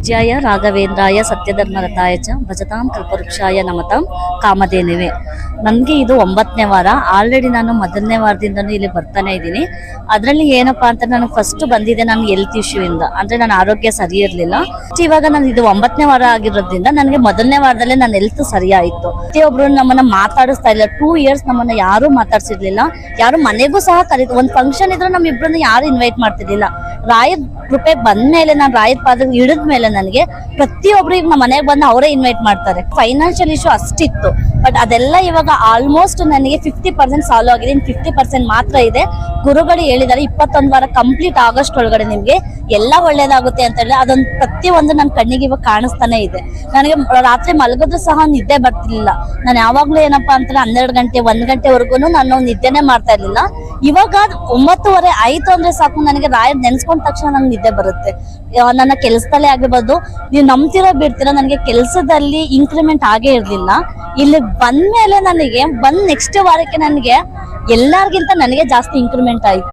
ಜಯ ರಾಘವೇಂದ್ರಾಯ ಸತ್ಯಧರ್ಮರತಾಯ ಚ ಭಜತಾಂ ಕಲ್ಪವೃಕ್ಷಾಯ ನಮತಾಂ ಕಾಮಧೇನುವೆ. ನನಗೆ ಇದು 9ನೇ ವಾರ. ಆಲ್ರೆಡಿ ನಾನು ಮೊದಲನೇ ವಾರದಿಂದನೂ ಇಲ್ಲಿ ಬರ್ತಾನೆ ಇದ್ದೀನಿ. ಅದರಲ್ಲಿ ಏನಪ್ಪಾ ಅಂತ ನನಗೆ ಫಸ್ಟ್ ಬಂದಿದೆ ನನ್ನ ಹೆಲ್ತ್ ಇಶ್ಯೂ ಇಂದ, ಅಂದ್ರೆ ನನ್ನ ಆರೋಗ್ಯ ಸರಿ ಇರಲಿಲ್ಲ. ಇವಾಗ ನಾನು ಇದು 9ನೇ ವಾರ ಆಗಿರೋದ್ರಿಂದ ನನಗೆ ಮೊದಲನೇ ವಾರದಲ್ಲೇ ನನ್ನ ಹೆಲ್ತ್ ಸರಿ ಆಯಿತು. ಪ್ರತಿಯೊಬ್ರು ನಮ್ಮನ್ನ ಮಾತಾಡಿಸ್ತಾ ಇಲ್ಲ. 2 ಇಯರ್ಸ್ ನಮ್ಮನ್ನ ಯಾರು ಮಾತಾಡ್ಸಿರ್ಲಿಲ್ಲ, ಯಾರು ಮನೆಗೂ ಸಹ ಕರೀತು. ಒಂದು ಫಂಕ್ಷನ್ ಇದ್ರೆ ನಮ್ಮಿಬ್ರನ್ನ ಯಾರು ಇನ್ವೈಟ್ ಮಾಡ್ತಿರ್ಲಿಲ್ಲ. ರಾಯರ್ ಕೃಪೆ ಬಂದ್ಮೇಲೆ, ನಾನು ರಾಯರ್ ಪಾದ ಹಿಡಿದ ಮೇಲೆ ನನಗೆ ಪ್ರತಿಯೊಬ್ರು ಈಗ ನಮ್ಮ ಮನೆಗೆ ಬಂದು ಅವರೇ ಇನ್ವೈಟ್ ಮಾಡ್ತಾರೆ. ಫೈನಾನ್ಷಿಯಲ್ ಇಶ್ಯೂ ಅಷ್ಟಿತ್ತು, ಬಟ್ ಅದೆಲ್ಲ ಇವಾಗ ಆಲ್ಮೋಸ್ಟ್ ನನಗೆ 50% ಸಾಲ್ವ್ ಆಗಿದೆ. ಇನ್ನು 50% ಮಾತ್ರ ಇದೆ. ಗುರುಗಳು ಹೇಳಿದ್ದಾರೆ 21 ವಾರ ಕಂಪ್ಲೀಟ್ ಆಗಸ್ಟ್ ಒಳಗಡೆ ನಿಮ್ಗೆ ಎಲ್ಲ ಒಳ್ಳೇದಾಗುತ್ತೆ ಅಂತ ಹೇಳಿ. ಅದೊಂದು ಪ್ರತಿಯೊಂದು ನನ್ನ ಕಣ್ಣಿಗೆ ಇವಾಗ ಕಾಣಿಸ್ತಾನೆ ಇದೆ. ನನಗೆ ರಾತ್ರಿ ಮಲಗಿದ್ರು ಸಹ ನಿದ್ದೆ ಬರ್ತಿರ್ಲಿಲ್ಲ. ನಾನು ಯಾವಾಗ್ಲೂ ಏನಪ್ಪಾ ಅಂತಾರೆ 12 ಗಂಟೆ 1 ಗಂಟೆವರೆಗೂ ನಾನು ನಿದ್ದೆನೆ ಮಾಡ್ತಾ ಇರ್ಲಿಲ್ಲ. ಇವಾಗ 9:30 ಆಯ್ತು ಅಂದ್ರೆ ಸಾಕು, ನನಗೆ ರಾಯರ್ ನೆನ್ಸ್ಕೊಂಡ ತಕ್ಷಣ ನಂಗೆ ನಿದ್ದೆ ಬರುತ್ತೆ. ನನ್ನ ಕೆಲಸದಲ್ಲೇ ಆಗಿರ್ಬೋದು, ನೀವು ನಂಬ್ತಿರೋ ಬಿಡ್ತೀರೋ, ನನಗೆ ಕೆಲಸದಲ್ಲಿ ಇನ್ಕ್ರಿಮೆಂಟ್ ಆಗೇ ಇರ್ಲಿಲ್ಲ. ಇಲ್ಲಿ ಬಂದ್ಮೇಲೆ ನನಗೆ ನೆಕ್ಸ್ಟ್ ವಾರಕ್ಕೆ ನನಗೆ ಎಲ್ಲಾರ್ಗಿಂತ ನನಗೆ ಜಾಸ್ತಿ ಇನ್ಕ್ರಿಮೆಂಟ್ ಆಯ್ತು.